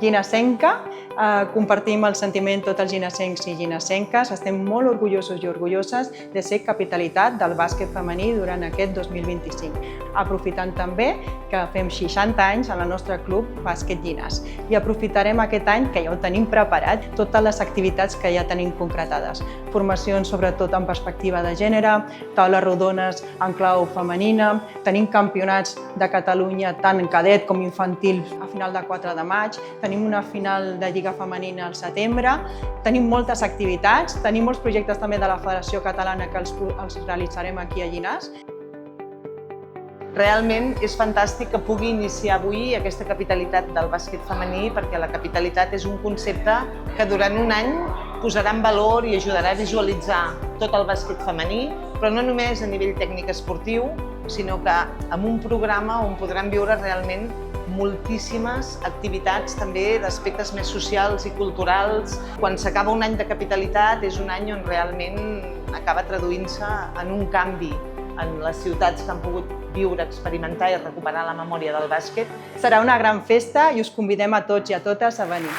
Ginesenca. Compartim el sentiment tots els ginesencs i ginesenques. Estem molt orgullosos i orgulloses de ser capitalitat del bàsquet femení durant aquest 2025. Aprofitant també que fem 60 anys al nostre club Bàsquet Llinas. I aprofitarem aquest any, que ja ho tenim preparat, totes les activitats que ja tenim concretades. Formacions sobretot en perspectiva de gènere, taules rodones en clau femenina, tenim campionats de Catalunya tant en cadet com infantil a final de 4 de maig, tenim una final de Lliga Femenina al setembre, tenim moltes activitats, tenim molts projectes també de la Federació Catalana que els realitzarem aquí a Llinars. Realment és fantàstic que pugui iniciar avui aquesta capitalitat del bàsquet femení, perquè la capitalitat és un concepte que durant un any posarà en valor i ajudarà a visualitzar tot el bàsquet femení, però no només a nivell tècnic esportiu, sinó que amb un programa on podran viure realment moltíssimes activitats també d'aspectes més socials i culturals. Quan s'acaba un any de capitalitat és un any on realment acaba traduint-se en un canvi en les ciutats que han pogut viure, experimentar i recuperar la memòria del bàsquet. Serà una gran festa i us convidem a tots i a totes a venir.